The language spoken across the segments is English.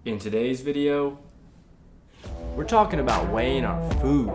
In today's video, we're talking about weighing our food.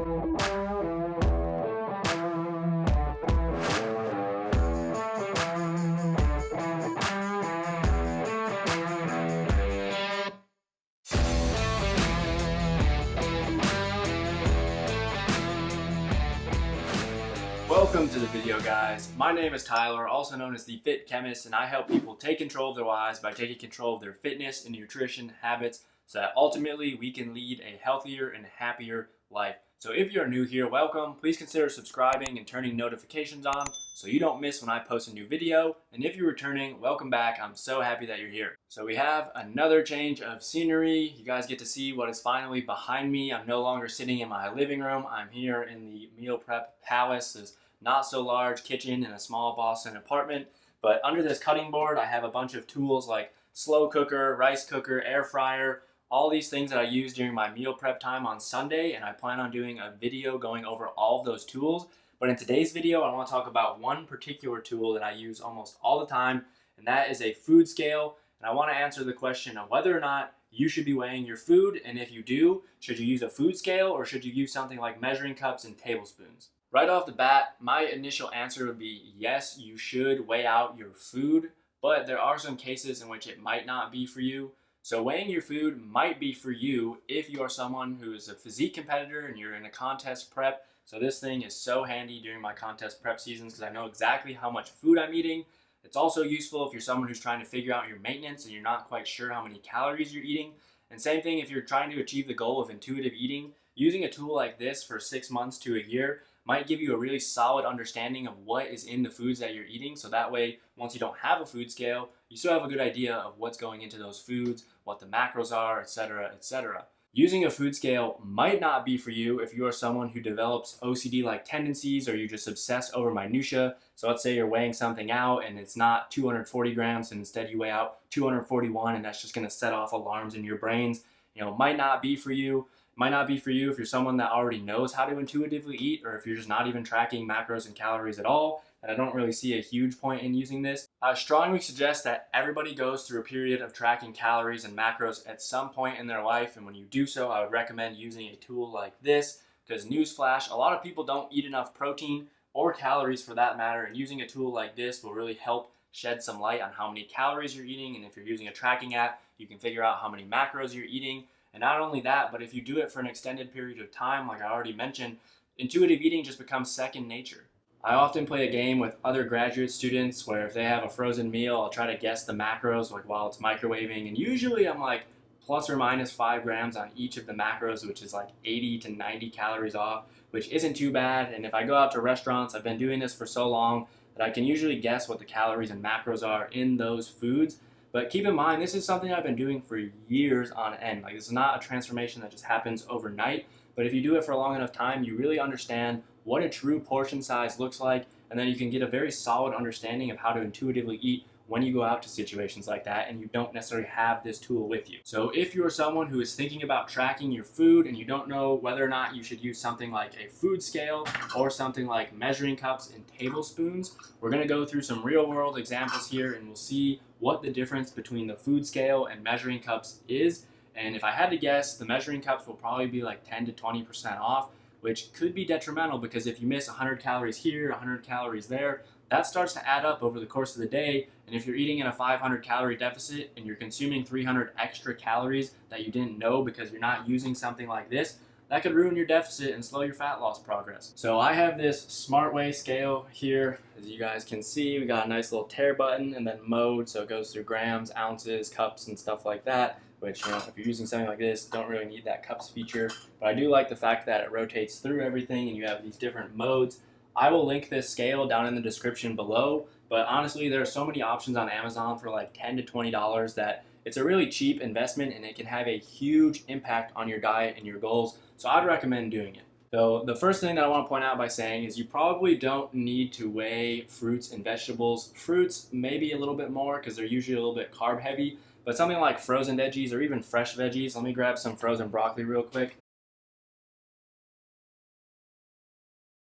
Welcome to the video, guys. My name is Tyler, also known as the Fit Chemist, and I help people take control of their lives by taking control of their fitness and nutrition habits so that ultimately we can lead a healthier and happier life. So if you're new here, welcome. Please consider subscribing and turning notifications on so you don't miss when I post a new video. And if you're returning, welcome back. I'm so happy that you're here. So we have another change of scenery. You guys get to see what is finally behind me. I'm no longer sitting in my living room. I'm here in the meal prep palace. This not so large kitchen in a small Boston apartment. But under this cutting board, I have a bunch of tools like slow cooker, rice cooker, air fryer, all these things that I use during my meal prep time on Sunday, and I plan on doing a video going over all of those tools. But in today's video, I want to talk about one particular tool that I use almost all the time, and that is a food scale. And I want to answer the question of whether or not you should be weighing your food, and if you do, should you use a food scale or should you use something like measuring cups and tablespoons? Right off the bat, my initial answer would be yes, you should weigh out your food, but there are some cases in which it might not be for you. So weighing your food might be for you if you are someone who is a physique competitor and you're in a contest prep. So this thing is so handy during my contest prep seasons because I know exactly how much food I'm eating. It's also useful if you're someone who's trying to figure out your maintenance and you're not quite sure how many calories you're eating. And same thing if you're trying to achieve the goal of intuitive eating. Using a tool like this for 6 months to a year might give you a really solid understanding of what is in the foods that you're eating. So that way, once you don't have a food scale, you still have a good idea of what's going into those foods, what the macros are, etc., etc. Using a food scale might not be for you if you are someone who develops OCD-like tendencies or you just obsess over minutia. So let's say you're weighing something out and it's not 240 grams and instead you weigh out 241 and that's just going to set off alarms in your brains. It might not be for you. Might not be for you if you're someone that already knows how to intuitively eat, or if you're just not even tracking macros and calories at all, and I don't really see a huge point in using this. I strongly suggest that everybody goes through a period of tracking calories and macros at some point in their life, and when you do so, I would recommend using a tool like this, because newsflash, a lot of people don't eat enough protein or calories for that matter, and using a tool like this will really help shed some light on how many calories you're eating, and if you're using a tracking app, you can figure out how many macros you're eating. And not only that, but if you do it for an extended period of time, like I already mentioned, intuitive eating just becomes second nature. I often play a game with other graduate students where if they have a frozen meal, I'll try to guess the macros like while it's microwaving. And usually I'm like plus or minus 5 grams on each of the macros, which is like 80 to 90 calories off, which isn't too bad. And if I go out to restaurants, I've been doing this for so long that I can usually guess what the calories and macros are in those foods. But keep in mind, this is something I've been doing for years on end. Like, this is not a transformation that just happens overnight. But if you do it for a long enough time, you really understand what a true portion size looks like. And then you can get a very solid understanding of how to intuitively eat when you go out to situations like that and you don't necessarily have this tool with you. So if you're someone who is thinking about tracking your food and you don't know whether or not you should use something like a food scale or something like measuring cups and tablespoons, we're going to go through some real world examples here and we'll see what the difference between the food scale and measuring cups is. And if I had to guess, the measuring cups will probably be like 10 to 20% off, which could be detrimental because if you miss 100 calories here, 100 calories there, that starts to add up over the course of the day. And if you're eating in a 500 calorie deficit and you're consuming 300 extra calories that you didn't know because you're not using something like this, that could ruin your deficit and slow your fat loss progress. So I have this SmartWeigh scale here. As you guys can see, we got a nice little tare button and then mode, so it goes through grams, ounces, cups, and stuff like that, which, if you're using something like this, don't really need that cups feature. But I do like the fact that it rotates through everything and you have these different modes. I will link this scale down in the description below, but honestly, there are so many options on Amazon for like $10 to $20 that it's a really cheap investment and it can have a huge impact on your diet and your goals. So I'd recommend doing it. So the first thing that I want to point out by saying is you probably don't need to weigh fruits and vegetables. Fruits maybe a little bit more because they're usually a little bit carb heavy, but something like frozen veggies or even fresh veggies, let me grab some frozen broccoli real quick.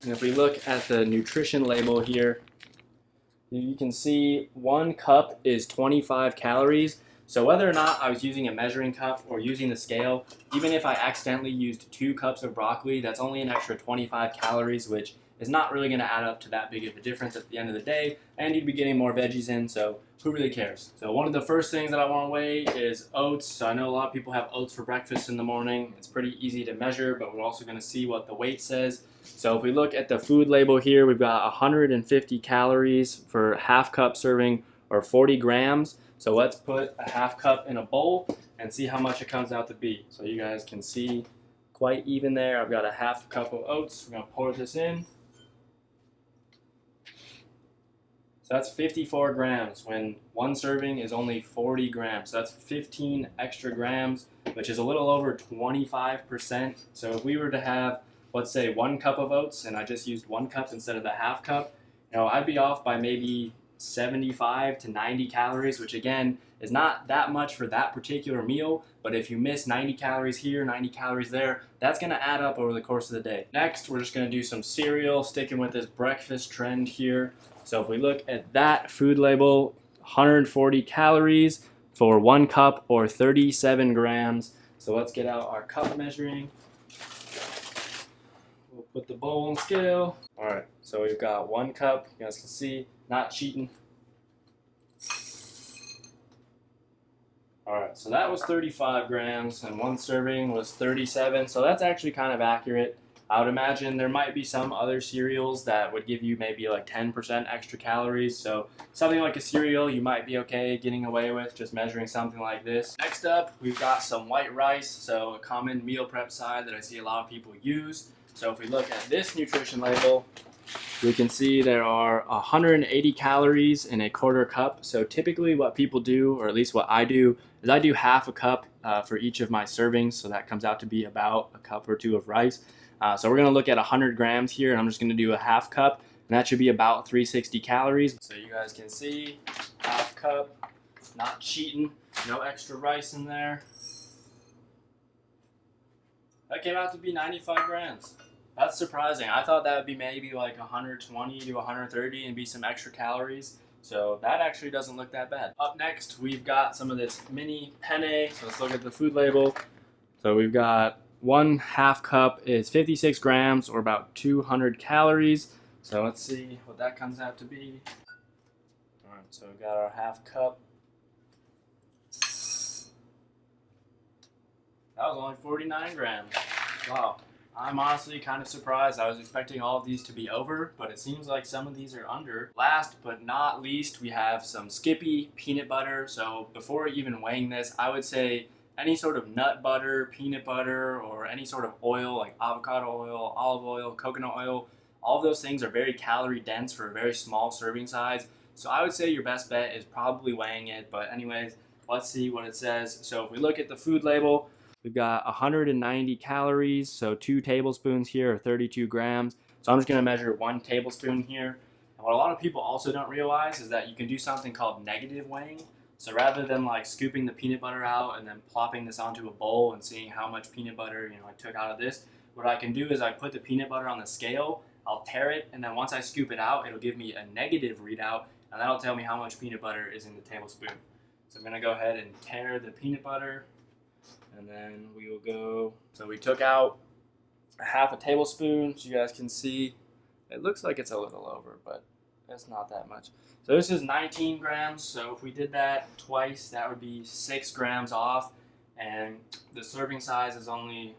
And if we look at the nutrition label here, you can see 1 cup is 25 calories. So whether or not I was using a measuring cup or using the scale, even if I accidentally used 2 cups of broccoli, that's only an extra 25 calories, which is not really going to add up to that big of a difference at the end of the day, and you'd be getting more veggies in, so who really cares? So one of the first things that I want to weigh is oats. So I know a lot of people have oats for breakfast in the morning. It's pretty easy to measure, but we're also going to see what the weight says. So if we look at the food label here, we've got 150 calories for half cup serving or 40 grams. So let's put a half cup in a bowl and see how much it comes out to be. So you guys can see quite even there. I've got a half cup of oats. We're going to pour this in. So that's 54 grams when one serving is only 40 grams. So that's 15 extra grams, which is a little over 25%. So if we were to have, let's say, 1 cup of oats and I just used 1 cup instead of the half cup, I'd be off by maybe 75 to 90 calories, which again is not that much for that particular meal, but if you miss 90 calories here, 90 calories there, that's going to add up over the course of the day. Next, we're just going to do some cereal, sticking with this breakfast trend here. So if we look at that food label, 140 calories for 1 cup or 37 grams. So let's get out our cup measuring. We'll put the bowl on scale. All right, so we've got 1 cup. You guys can see, not cheating. All right, so that was 35 grams and 1 serving was 37. So that's actually kind of accurate. I would imagine there might be some other cereals that would give you maybe like 10% extra calories. So something like a cereal you might be okay getting away with just measuring something like this. Next up, we've got some white rice. So a common meal prep side that I see a lot of people use. So if we look at this nutrition label, we can see there are 180 calories in a quarter cup. So typically what people do, or at least what I do, is I do half a cup for each of my servings. So that comes out to be about a cup or 2 of rice. So we're going to look at 100 grams here, and I'm just going to do a half cup, and that should be about 360 calories. So you guys can see, half cup, not cheating, no extra rice in there. That came out to be 95 grams. That's surprising. I thought that would be maybe like 120 to 130 and be some extra calories. So that actually doesn't look that bad. Up next, we've got some of this mini penne. So let's look at the food label. So we've got 1 half cup is 56 grams or about 200 calories. So let's see what that comes out to be. All right, so we've got our half cup. That was only 49 grams. Wow. I'm honestly kind of surprised. I was expecting all of these to be over, but it seems like some of these are under. Last but not least, we have some Skippy peanut butter. So before even weighing this, I would say any sort of nut butter, peanut butter, or any sort of oil like avocado oil, olive oil, coconut oil, all of those things are very calorie dense for a very small serving size. So I would say your best bet is probably weighing it. But anyways, let's see what it says. So if we look at the food label, we've got 190 calories. So 2 tablespoons here are 32 grams. So I'm just going to measure 1 tablespoon here. And what a lot of people also don't realize is that you can do something called negative weighing. So rather than like scooping the peanut butter out and then plopping this onto a bowl and seeing how much peanut butter I took out of this, what I can do is I put the peanut butter on the scale, I'll tare it, and then once I scoop it out, it'll give me a negative readout, and that'll tell me how much peanut butter is in the tablespoon. So I'm going to go ahead and tare the peanut butter, and then we will go. So we took out half a tablespoon, so you guys can see. It looks like it's a little over, but it's not that much. So this is 19 grams, so if we did that twice, that would be 6 grams off, and the serving size is only,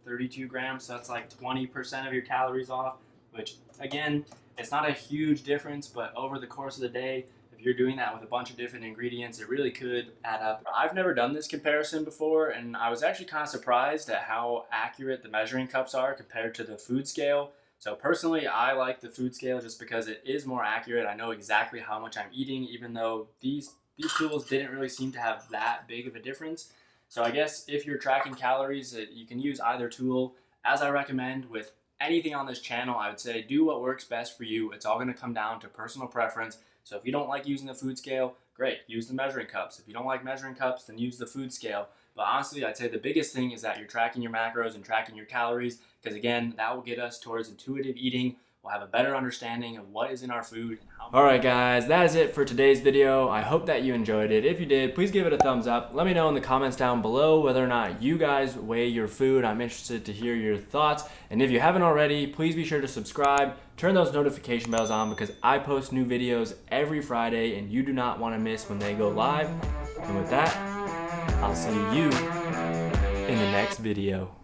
32 grams, so that's like 20% of your calories off, which, again, it's not a huge difference, but over the course of the day, if you're doing that with a bunch of different ingredients, it really could add up. I've never done this comparison before, and I was actually kind of surprised at how accurate the measuring cups are compared to the food scale. So personally, I like the food scale just because it is more accurate. I know exactly how much I'm eating, even though these tools didn't really seem to have that big of a difference. So I guess if you're tracking calories, you can use either tool. As I recommend with anything on this channel, I would say do what works best for you. It's all going to come down to personal preference. So if you don't like using the food scale, great, use the measuring cups. If you don't like measuring cups, then use the food scale. But honestly, I'd say the biggest thing is that you're tracking your macros and tracking your calories, because again, that will get us towards intuitive eating, we'll have a better understanding of what is in our food and how. Alright guys, that is it for today's video. I hope that you enjoyed it. If you did, please give it a thumbs up. Let me know in the comments down below whether or not you guys weigh your food. I'm interested to hear your thoughts. And if you haven't already, please be sure to subscribe. Turn those notification bells on because I post new videos every Friday and you do not want to miss when they go live. And with that, I'll see you in the next video.